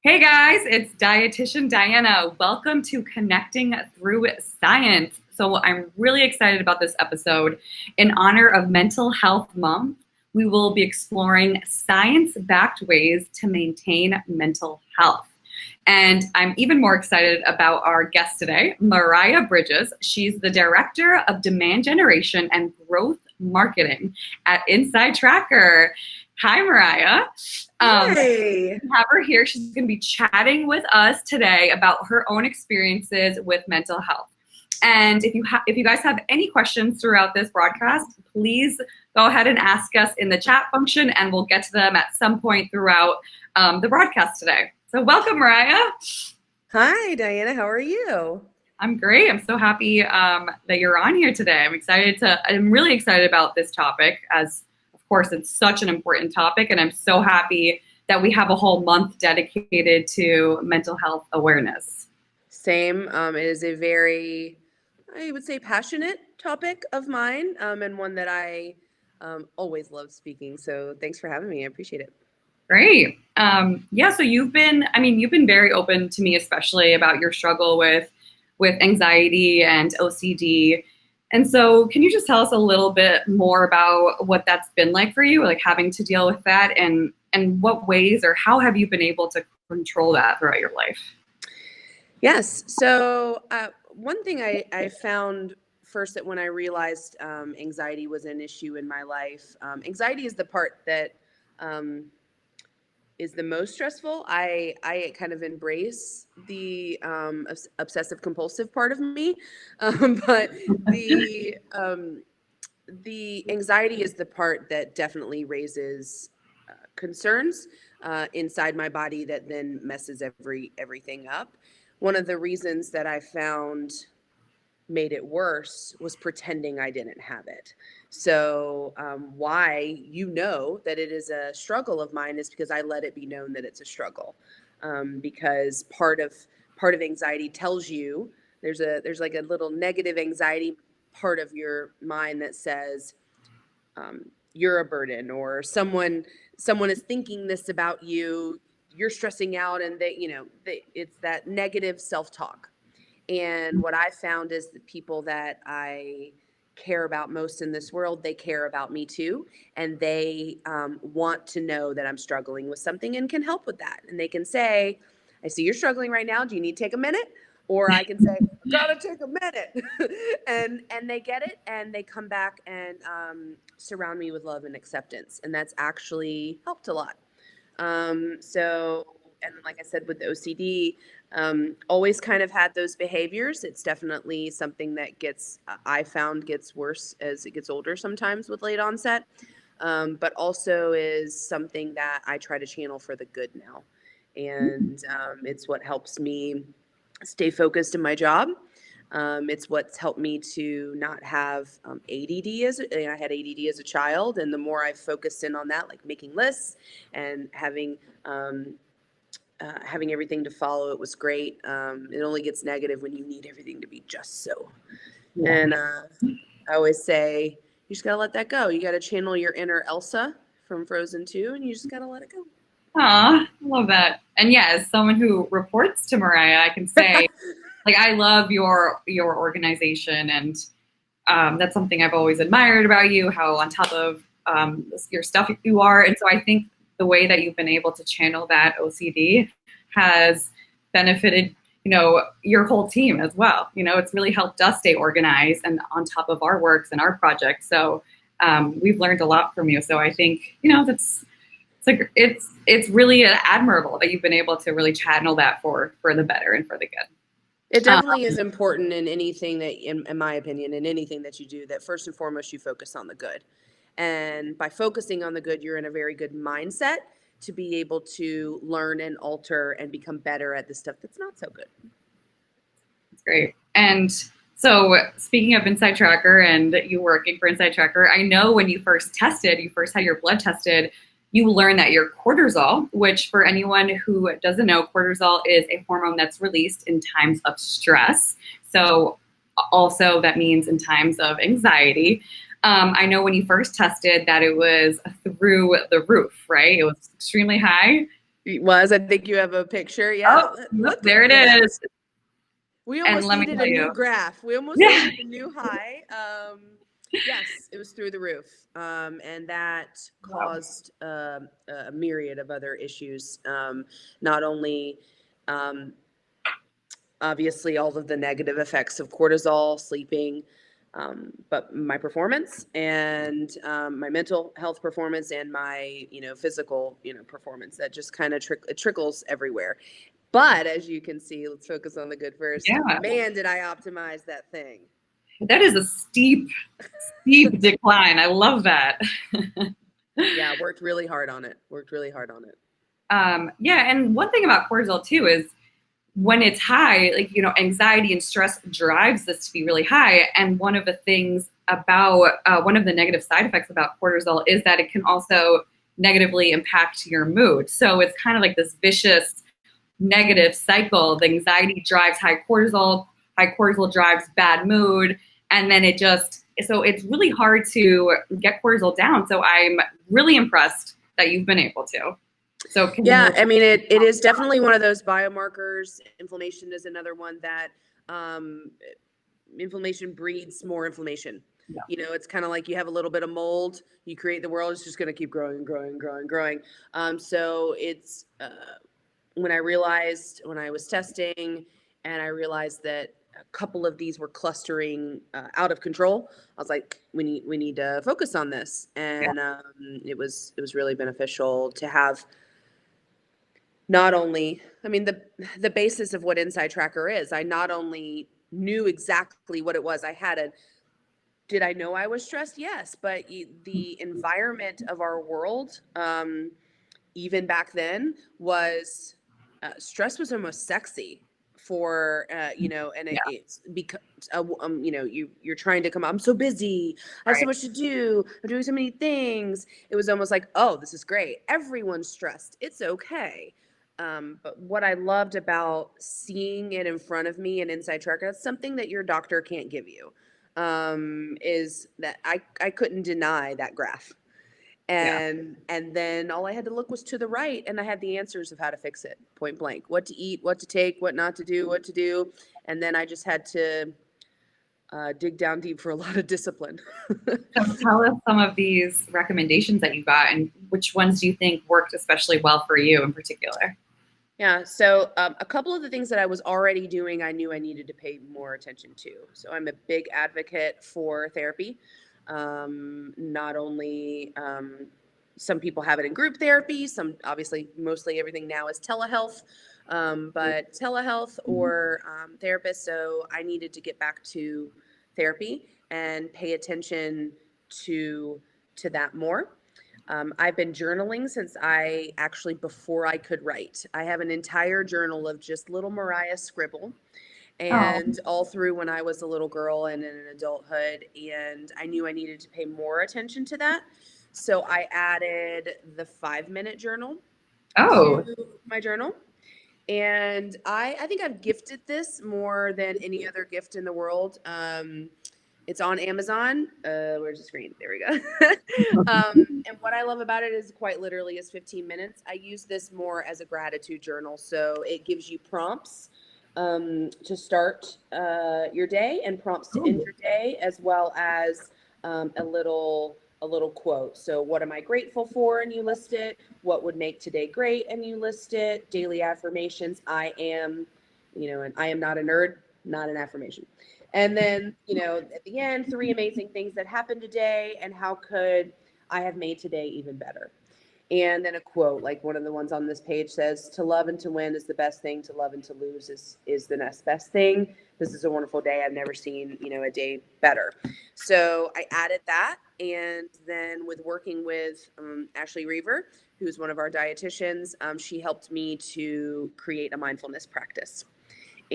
Hey guys, it's dietitian Diana. Welcome to Connecting Through Science. So I'm really excited about this episode. In honor of Mental Health Month, we will be exploring science-backed ways to maintain mental health. And I'm even more excited about our guest today, Mariah Bridges. She's the Director of Demand Generation and Growth Marketing at Inside Tracker. Hi, Mariah. Hey. Have her here. She's going to be chatting with us today about her own experiences with mental health. And if you guys have any questions throughout this broadcast, please go ahead and ask us in the chat function, and we'll get to them at some point throughout the broadcast today. So welcome, Mariah. Hi, Diana. How are you? I'm great. I'm so happy that you're on here today. I'm really excited about this topic, as of course it's such an important topic, and I'm so happy that we have a whole month dedicated to mental health awareness. Same. It is a very, I would say, passionate topic of mine, and one that I always love speaking. So thanks for having me. I appreciate it. Great. Yeah, so you've been very open to me, especially about your struggle with anxiety and OCD. And so can you just tell us a little bit more about what that's been like for you, like having to deal with that, and what ways or how have you been able to control that throughout your life? Yes. So one thing I found first, that when I realized anxiety was an issue in my life, anxiety is the part that is the most stressful. I kind of embrace the obsessive compulsive part of me, but the anxiety is the part that definitely raises concerns inside my body that then messes everything up. One of the reasons that I found made it worse was pretending I didn't have it. So why that it is a struggle of mine is because I let it be known that it's a struggle. Because part of anxiety tells you there's like a little negative anxiety part of your mind that says you're a burden, or someone is thinking this about you, you're stressing out, and it's that negative self-talk. And what I found is the people that I care about most in this world, they care about me too. And they want to know that I'm struggling with something and can help with that. And they can say, I see you're struggling right now. Do you need to take a minute? Or I can say, gotta take a minute. and they get it, and they come back and surround me with love and acceptance. And that's actually helped a lot. And like I said, with the OCD, always kind of had those behaviors. It's definitely something that I found gets worse as it gets older sometimes with late onset, but also is something that I try to channel for the good now. And it's what helps me stay focused in my job. It's what's helped me to not have ADD. I had ADD as a child, and the more I focused in on that, like making lists and having everything to follow, it was great. It only gets negative when you need everything to be just so. Yeah. And I always say, you just gotta let that go. You gotta channel your inner Elsa from Frozen 2, and you just gotta let it go. Aw, I love that. And yeah, as someone who reports to Mariah, I can say, like, I love your organization, and that's something I've always admired about you, how on top of your stuff you are. And so I think the way that you've been able to channel that OCD has benefited, your whole team as well. It's really helped us stay organized and on top of our works and our projects. So we've learned a lot from you. So I think, it's really admirable that you've been able to really channel that for the better and for the good. It definitely is important in anything that, in my opinion, in anything that you do, that first and foremost, you focus on the good. And by focusing on the good, you're in a very good mindset to be able to learn and alter and become better at the stuff that's not so good. That's great. And so speaking of Inside Tracker and you working for Inside Tracker, I know when you first had your blood tested, you learn that your cortisol, which for anyone who doesn't know, cortisol is a hormone that's released in times of stress. So also that means in times of anxiety. I know when you first tested that it was through the roof, right? It was extremely high. was. I think you have a picture. Yeah. Oh, look, Look there at it that. is. We And almost let me needed tell a new you. graph. We almost Yeah. needed a new high. Yes, it was through the roof. And that Wow. caused a myriad of other issues. Not only, um, obviously, all of the negative effects of cortisol, sleeping, but my performance and my mental health performance and my, physical, performance that just kind of it trickles everywhere. But as you can see, let's focus on the good first. Yeah. Man, did I optimize that thing. That is a steep, steep decline. I love that. Yeah, worked really hard on it. Worked really hard on it. Yeah, and one thing about cortisol too is when it's high, like, anxiety and stress drives this to be really high. And one of the things about one of the negative side effects about cortisol is that it can also negatively impact your mood. So it's kind of like this vicious negative cycle. The anxiety drives high cortisol drives bad mood. And then so it's really hard to get cortisol down. So I'm really impressed that you've been able to. So Yeah, I mean, it is definitely one of those biomarkers. Inflammation is another one that um, inflammation breeds more inflammation. yeah. It's kind of like you have a little bit of mold, you create the world, it's just going to keep growing and growing and growing and growing. So it's when I was testing and I realized that a couple of these were clustering out of control, I was like, we need to focus on this. Yeah. And it was really beneficial to have not only, I mean, the basis of what Inside Tracker is. I not only knew exactly what it was, did I know I was stressed? Yes, but the environment of our world, even back then, was stress was almost sexy for and Yeah. it's because you're trying to come. I'm so busy. I have so Right. much to do. I'm doing so many things. It was almost like, oh, this is great. Everyone's stressed. It's okay. But what I loved about seeing it in front of me and Inside Tracker, that's something that your doctor can't give you, is that I couldn't deny that graph. Yeah. And then all I had to look was to the right, and I had the answers of how to fix it, point blank. What to eat, what to take, what not to do, what to do. And then I just had to dig down deep for a lot of discipline. So tell us some of these recommendations that you got and which ones do you think worked especially well for you in particular? Yeah, so a couple of the things that I was already doing, I knew I needed to pay more attention to. So I'm a big advocate for therapy. Not only some people have it in group therapy, some obviously mostly everything now is telehealth, but telehealth or therapist. So I needed to get back to therapy and pay attention to that more. I've been journaling since before I could write. I have an entire journal of just little Mariah scribble, Oh, and all through when I was a little girl and in adulthood. And I knew I needed to pay more attention to that. So I added the 5-minute journal oh, to my journal. And I think I've gifted this more than any other gift in the world. It's on Amazon. Where's the screen? There we go. And what I love about it is quite literally is 15 minutes. I use this more as a gratitude journal. So it gives you prompts to start your day and prompts to end oh, your day, as well as a little quote. So what am I grateful for? And you list it. What would make today great? And you list it. Daily affirmations. I am, and I am not a nerd, not an affirmation. And then, at the end, 3 amazing things that happened today and how could I have made today even better. And then a quote, like one of the ones on this page says, to love and to win is the best thing. To love and to lose is the next best thing. This is a wonderful day. I've never seen, a day better. So I added that. And then with working with Ashley Reaver, who's one of our dietitians, she helped me to create a mindfulness practice.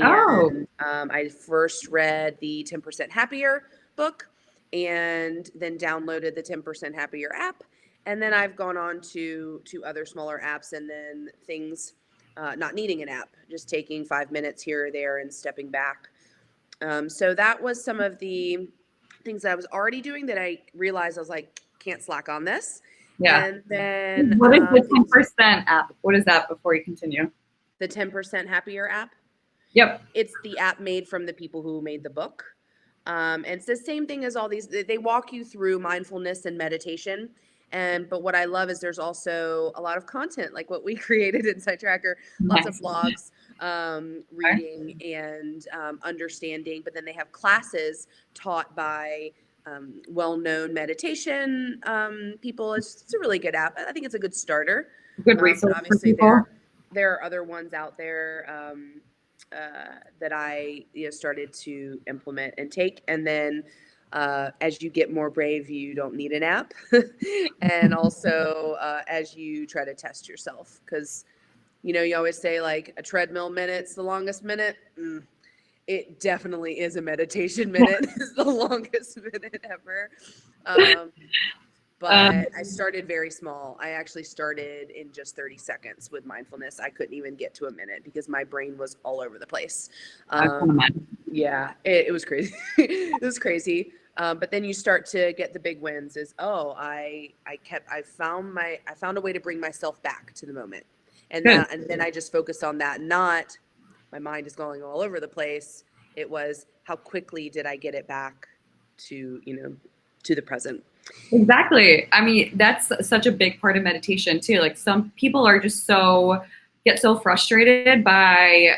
oh, And I first read the 10% Happier book and then downloaded the 10% Happier app. And then I've gone on to other smaller apps and then things not needing an app, just taking 5 minutes here or there and stepping back. So that was some of the things that I was already doing that I realized I was like, can't slack on this. Yeah. And then What is the 10% app? What is that before you continue? the 10% Happier app. Yep. It's the app made from the people who made the book. And it's the same thing as all these. They walk you through mindfulness and meditation. But what I love is there's also a lot of content like what we created inside Tracker, lots of Nice. blogs, Okay. reading and understanding. But then they have classes taught by well-known meditation people. It's a really good app. I think it's a good starter. Good But resource for obviously people. there are other ones out there that I started to implement and take. And then as you get more brave, you don't need an app. And also as you try to test yourself, because you always say like a treadmill minute's the longest minute. It definitely is a meditation minute. Is the longest minute ever. But I started very small. I actually started in just 30 seconds with mindfulness. I couldn't even get to a minute because my brain was all over the place. I can imagine. Yeah, it was crazy. It was crazy. But then you start to get the big wins. I found a way to bring myself back to the moment, and Good. then I just focused on that. Not my mind is going all over the place. It was how quickly did I get it back to to the present. Exactly. I mean, that's such a big part of meditation too. Like some people are just get so frustrated by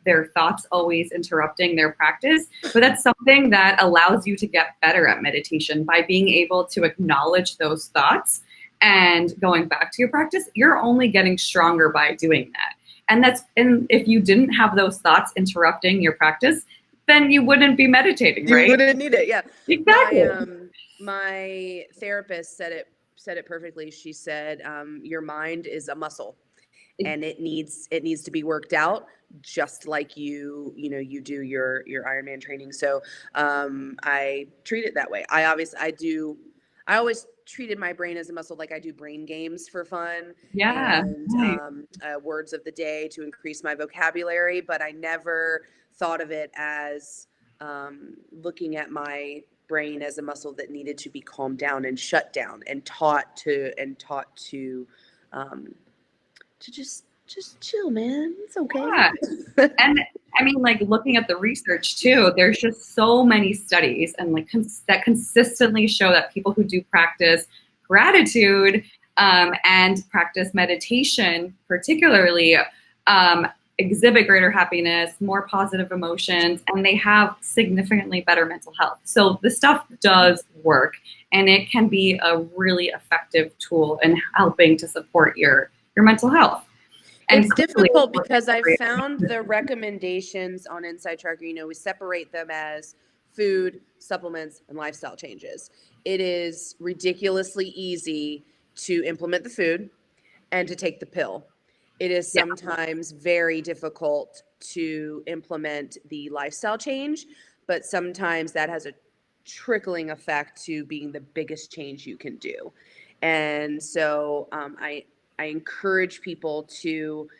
their thoughts always interrupting their practice. But that's something that allows you to get better at meditation by being able to acknowledge those thoughts and going back to your practice. You're only getting stronger by doing that. And if you didn't have those thoughts interrupting your practice, then you wouldn't be meditating, right? You wouldn't need it. Yeah. Exactly. My therapist said it perfectly. She said, your mind is a muscle and it needs to be worked out, just like you do your Ironman training. So I treat it that way. I always treated my brain as a muscle. Like I do brain games for fun Yeah. and Nice. words of the day to increase my vocabulary, but I never thought of it as looking at my brain as a muscle that needed to be calmed down and shut down and taught to just chill, man. It's okay. Yeah. And I mean, like looking at the research too, there's just so many studies and like that consistently show that people who do practice gratitude and practice meditation, particularly, exhibit greater happiness, more positive emotions, and they have significantly better mental health. So the stuff does work, and it can be a really effective tool in helping to support your mental health. And it's difficult because I found the recommendations on Inside Tracker, we separate them as food, supplements, and lifestyle changes. It is ridiculously easy to implement the food and to take the pill. It is sometimes very difficult to implement the lifestyle change, but sometimes that has a trickling effect to being the biggest change you can do. And so I encourage people to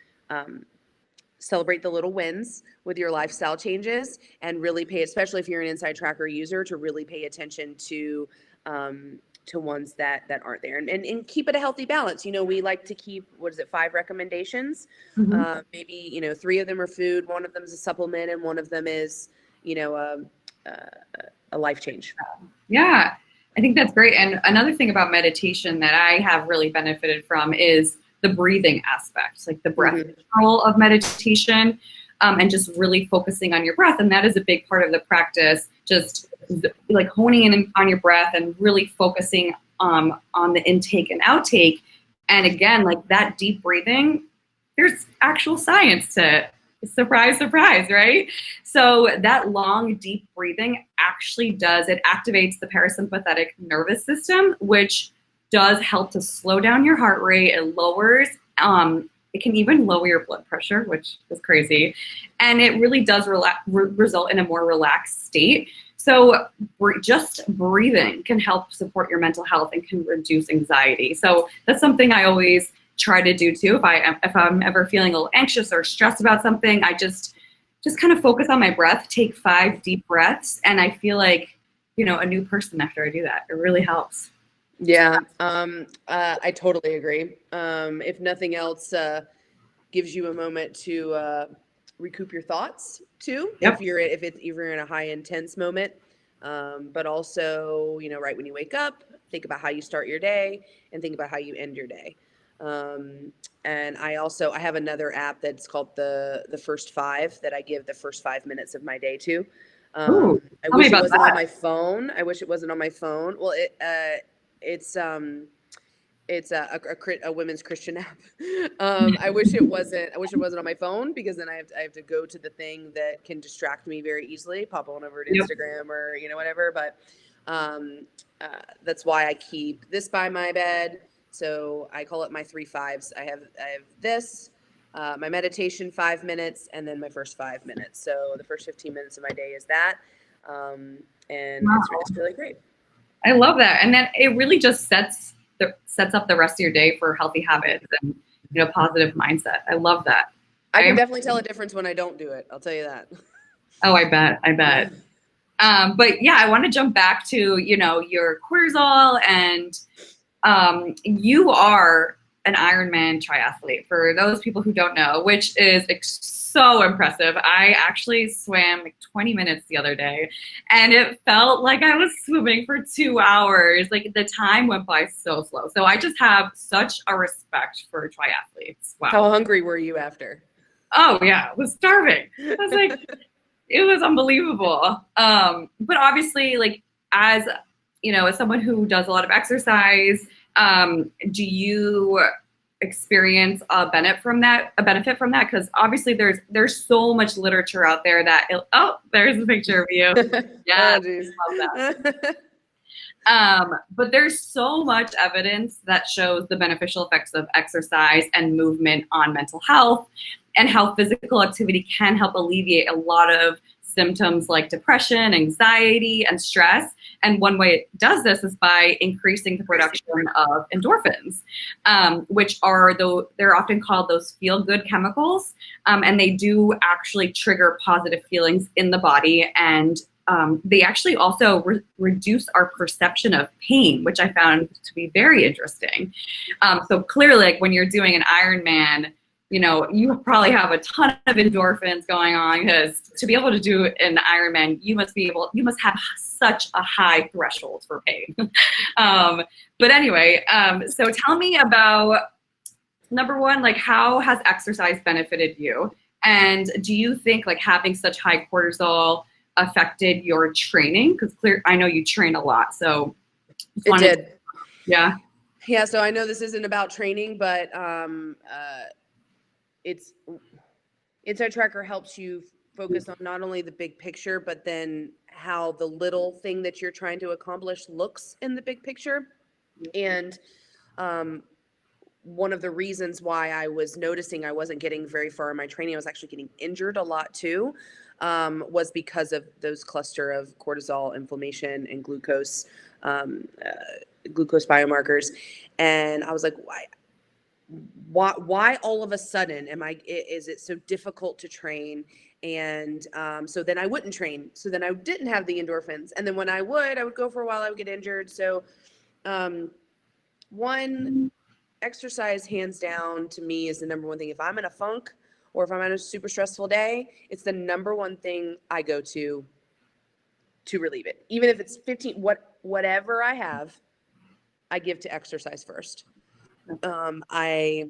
celebrate the little wins with your lifestyle changes and really especially if you're an Inside Tracker user, to really pay attention to ones that aren't there and keep it a healthy balance. We like to keep, 5 recommendations. Mm-hmm. Maybe, 3 of them are food, 1 of them is a supplement, and 1 of them is, a life change. Yeah, I think that's great. And another thing about meditation that I have really benefited from is the breathing aspect, like the breath control of meditation, and just really focusing on your breath. And that is a big part of the practice, just like honing in on your breath and really focusing on the intake and outtake. And again, like that deep breathing, there's actual science to it. Surprise, surprise, right? So that long, deep breathing actually it activates the parasympathetic nervous system, which does help to slow down your heart rate. It lowers, it can even lower your blood pressure, which is crazy. And it really does result in a more relaxed state. So just breathing can help support your mental health and can reduce anxiety. So that's something I always try to do too. If I'm ever feeling a little anxious or stressed about something, I just kind of focus on my breath, take 5 deep breaths, and I feel like, a new person after I do that. It really helps. Yeah. I totally agree. If nothing else, gives you a moment to recoup your thoughts too, Yep. if you're in a high intense moment. But also, right when you wake up, think about how you start your day and think about how you end your day. Um, and I have another app that's called the First Five that I give the first 5 minutes of my day to. Ooh, I tell me wish it about wasn't on that. my phone. I wish it wasn't on my phone. Well, it's a women's Christian app. I wish it wasn't. I wish it wasn't on my phone, because then I have to go to the thing that can distract me very easily, pop on over to Yep. Instagram or whatever. But um, that's why I keep this by my bed. So I call it my three fives. I have this. My meditation 5 minutes, and then my first 5 minutes. So the first 15 minutes of my day is that, um, and it's Wow. really great. I love that. And then it really just sets up the rest of your day for healthy habits and positive mindset. I love that. I can I definitely tell a difference when I don't do it. I'll tell you that. Oh, I bet. I bet. But yeah, I want to jump back to, your cortisol and you are an Ironman triathlete for those people who don't know, which is so impressive. I actually swam like 20 minutes the other day and it felt like I was swimming for 2 hours. Like the time went by so slow. So I just have such a respect for triathletes. How Wow. hungry were you after? Oh yeah, I was starving. I was like, it was unbelievable. But obviously, like as as someone who does a lot of exercise, do you experience a benefit from that? A benefit from that? Because obviously, there's so much literature out there that there's a picture of you. Yeah, Oh, geez. love that. But there's so much evidence that shows the beneficial effects of exercise and movement on mental health and how physical activity can help alleviate a lot of symptoms like depression, anxiety, and stress. And one way it does this is by increasing the production of endorphins, which they're often called those feel-good chemicals, and they do actually trigger positive feelings in the body, and they actually also reduce our perception of pain, which I found to be very interesting. So clearly, like when you're doing an Ironman, you probably have a ton of endorphins going on, because to be able to do an Ironman, you must have such a high threshold for pain. But anyway, so tell me about number one, like how has exercise benefited you? And do you think like having such high cortisol affected your training? Because I know you train a lot. So just It wanted to, did. yeah. Yeah, so I know this isn't about training, but it's Insight Tracker helps you focus on not only the big picture, but then how the little thing that you're trying to accomplish looks in the big picture. And um, one of the reasons why I was noticing I wasn't getting very far in my training, I was actually getting injured a lot too, was because of those cluster of cortisol, inflammation, and glucose biomarkers. And I was like, why all of a sudden is it so difficult to train? And so then I wouldn't train. So then I didn't have the endorphins. And then when I would go for a while, I would get injured. So um, one, exercise hands down to me is the number one thing. If I'm in a funk or if I'm on a super stressful day, it's the number one thing I go to relieve it. Even if it's 15, whatever I have, I give to exercise first. I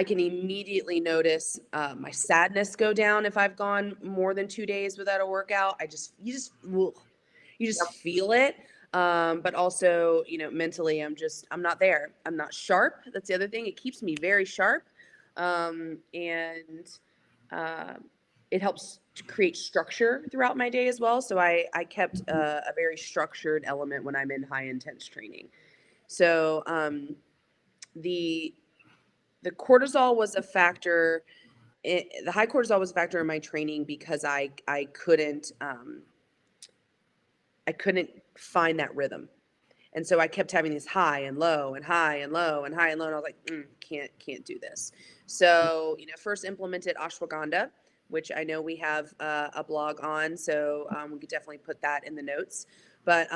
can immediately notice my sadness go down if I've gone more than 2 days without a workout. You just feel it. But also, mentally, I'm not there. I'm not sharp. That's the other thing. It keeps me very sharp. And uh, it helps to create structure throughout my day as well. So I kept a very structured element when I'm in high intense training. So the the cortisol was a factor. The high cortisol was a factor in my training because I couldn't find that rhythm. And so I kept having these high and low and high and low and high and low. And I was like, can't do this. So, first implemented ashwagandha, which I know we have a blog on. So we could definitely put that in the notes. But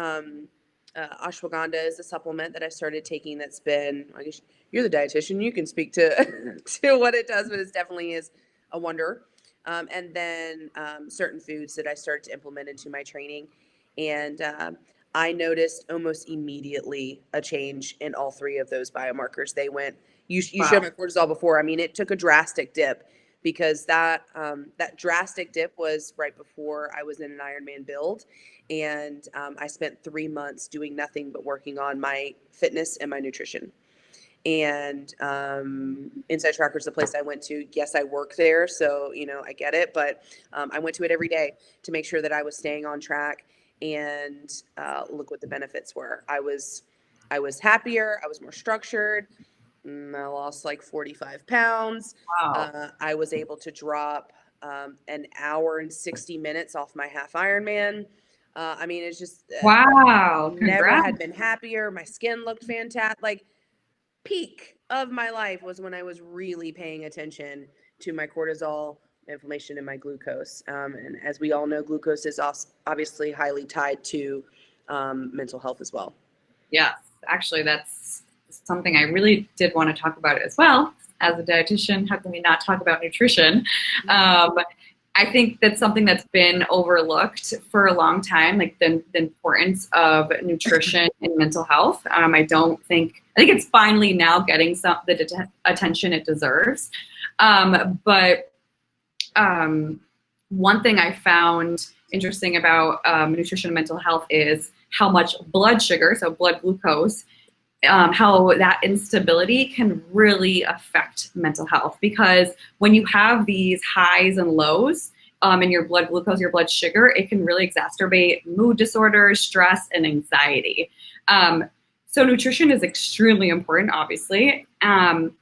Ashwagandha is a supplement that I started taking that's been, I guess you're the dietitian, you can speak to to what it does, but it definitely is a wonder. And then certain foods that I started to implement into my training. And I noticed almost immediately a change in all three of those biomarkers. They went, you showed Wow. my cortisol before. I mean, it took a drastic dip because that drastic dip was right before I was in an Ironman build, and I spent 3 months doing nothing but working on my fitness and my nutrition. And Inside Tracker is the place I went to. Yes, I work there, so I get it, but I went to it every day to make sure that I was staying on track. And look what the benefits were. I was happier. I was more structured. I lost like 45 pounds. Wow. I was able to drop an hour and 60 minutes off my half Ironman. I mean, it's just Wow. never Congrats. had been happier. My skin looked fantastic. Like, peak of my life was when I was really paying attention to my cortisol, inflammation, and my glucose. And as we all know, glucose is obviously highly tied to mental health as well. Yes, actually, that's something I really did want to talk about as well. As a dietitian, how can we not talk about nutrition? I think that's something that's been overlooked for a long time, like the importance of nutrition and mental health. I think it's finally now getting the attention it deserves. But one thing I found interesting about nutrition and mental health is how much blood sugar, so blood glucose, how that instability can really affect mental health. Because when you have these highs and lows in your blood glucose, your blood sugar, it can really exacerbate mood disorders, stress, and anxiety. So nutrition is extremely important, obviously. And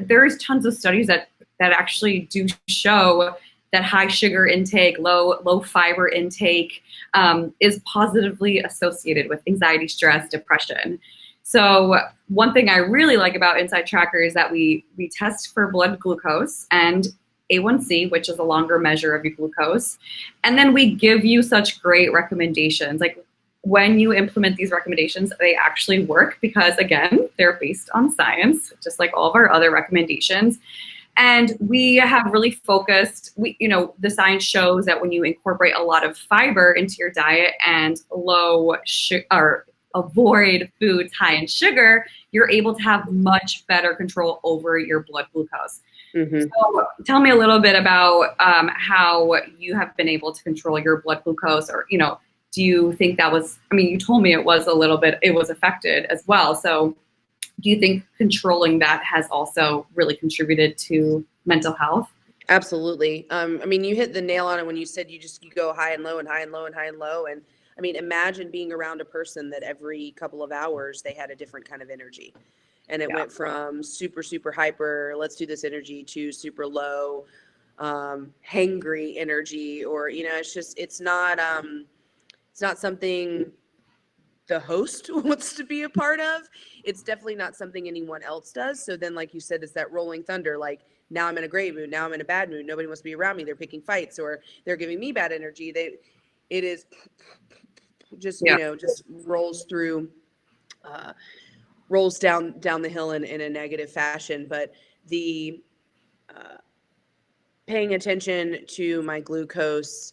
there's tons of studies that actually do show that high sugar intake, low fiber intake is positively associated with anxiety, stress, depression. So one thing I really like about Inside Tracker is that we test for blood glucose and A1C, which is a longer measure of your glucose. And then we give you such great recommendations. Like when you implement these recommendations, they actually work because, again, they're based on science, just like all of our other recommendations. And we have really focused, the science shows that when you incorporate a lot of fiber into your diet and avoid foods high in sugar, you're able to have much better control over your blood glucose. Mm-hmm. So tell me a little bit about how you have been able to control your blood glucose, or, do you think that was, you told me it was affected as well. So do you think controlling that has also really contributed to mental health? Absolutely. You hit the nail on it when you said you go high and low and high and low and high and low. And imagine being around a person that every couple of hours they had a different kind of energy. And it went from super, super hyper, let's do this energy, to super low, hangry energy, or, it's not something the host wants to be a part of. It's definitely not something anyone else does. So then, like you said, it's that rolling thunder. Like, now I'm in a great mood. Now I'm in a bad mood. Nobody wants to be around me. They're picking fights, or they're giving me bad energy. It is just, just rolls through, rolls down the hill in a negative fashion. But the paying attention to my glucose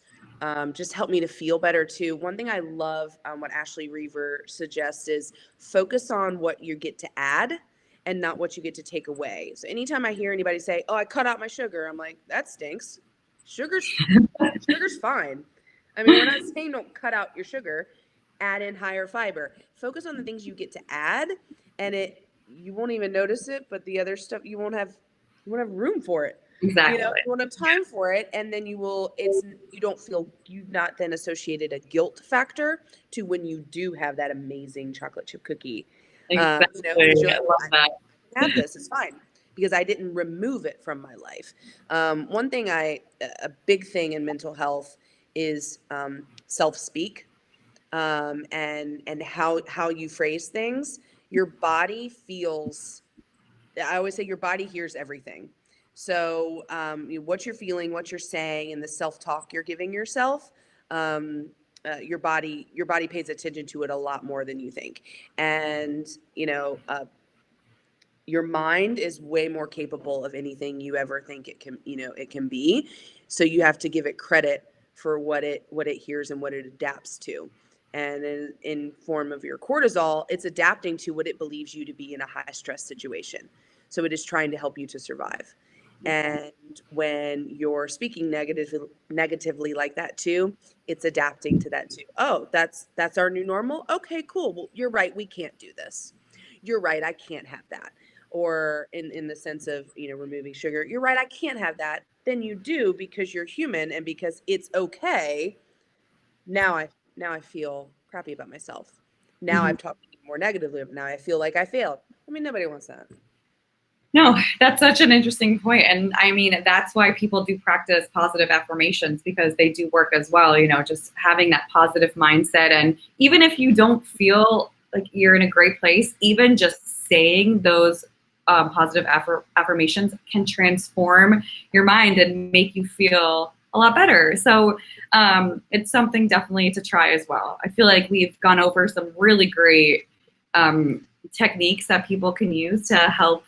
just helped me to feel better too. One thing I love, what Ashley Reaver suggests, is focus on what you get to add and not what you get to take away. So anytime I hear anybody say, "Oh, I cut out my sugar," I'm like, that stinks. Sugar's fine. We're not saying don't cut out your sugar. Add in higher fiber. Focus on the things you get to add, and you won't even notice it. But the other stuff, you won't have room for it. Exactly. You won't have time for it, and then you don't feel, you've not then associated a guilt factor to when you do have that amazing chocolate chip cookie. Exactly. I love that. have this, it's fine, because I didn't remove it from my life. One thing a big thing in mental health is self-speak, and how you phrase things. Your body feels, I always say your body hears everything. So what you're feeling, what you're saying, and the self-talk you're giving yourself, your body pays attention to it a lot more than you think. And your mind is way more capable of anything you ever think it can be. So you have to give it credit for what it hears and what it adapts to. And in form of your cortisol, it's adapting to what it believes you to be in a high stress situation. So it is trying to help you to survive. And when you're speaking negatively like that too, it's adapting to that too. Oh, that's our new normal. Okay, cool. Well, you're right. We can't do this. You're right. I can't have that. Or in the sense of, removing sugar. You're right. I can't have that. Then you do, because you're human and because it's okay. Now I feel crappy about myself. Now I've talked more negatively. Now I feel like I failed. I mean, nobody wants that. No, that's such an interesting point. And I mean, that's why people do practice positive affirmations, because they do work as well, just having that positive mindset. And even if you don't feel like you're in a great place, even just saying those positive affirmations can transform your mind and make you feel a lot better. So it's something definitely to try as well. I feel like we've gone over some really great techniques that people can use to help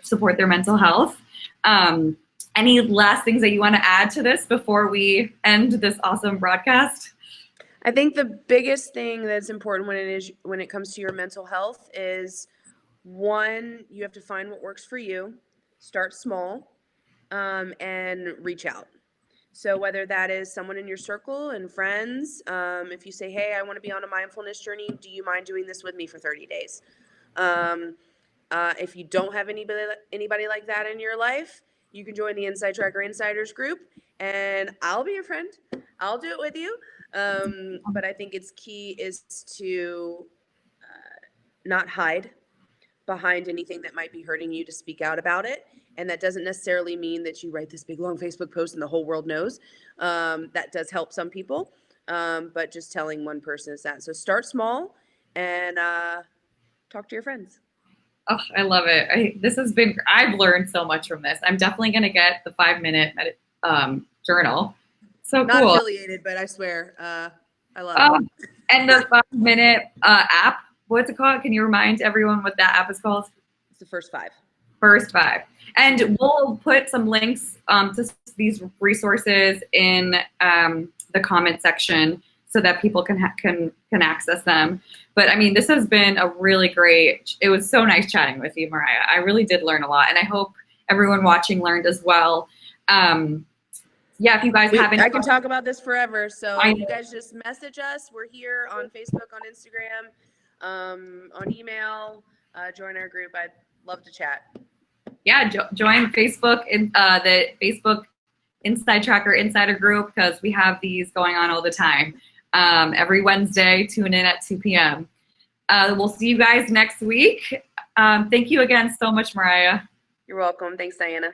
support their mental health. Any last things that you want to add to this before we end this awesome broadcast? I think the biggest thing that's important when it comes to your mental health is, one, you have to find what works for you, start small, and reach out. So whether that is someone in your circle and friends, if you say, hey, I want to be on a mindfulness journey, do you mind doing this with me for 30 days? If you don't have anybody like that in your life, you can join the Inside Tracker Insiders group, and I'll be your friend. I'll do it with you. But I think it's key is to not hide behind anything that might be hurting you, to speak out about it. And that doesn't necessarily mean that you write this big long Facebook post and the whole world knows. That does help some people, but just telling one person is that. So start small and talk to your friends. Oh, I love it. I've learned so much from this. I'm definitely going to get the 5-minute journal. So Not cool. affiliated, but I swear, I love it. And the 5-minute app, what's it called? Can you remind everyone what that app is called? It's the First 5. First 5. And we'll put some links to these resources in the comment section so that people can access them. But I mean, this has been a really great, it was so nice chatting with you, Mariah. I really did learn a lot, and I hope everyone watching learned as well. Yeah, if you guys have any, I can talk about this forever. So you guys just message us. We're here on Facebook, on Instagram, on email. Join our group. I'd love to chat. Yeah, join Facebook in the Facebook Inside Tracker Insider group, because we have these going on all the time. Every Wednesday, tune in at 2 p.m. We'll see you guys next week. Thank you again so much, Mariah. You're welcome. Thanks, Diana.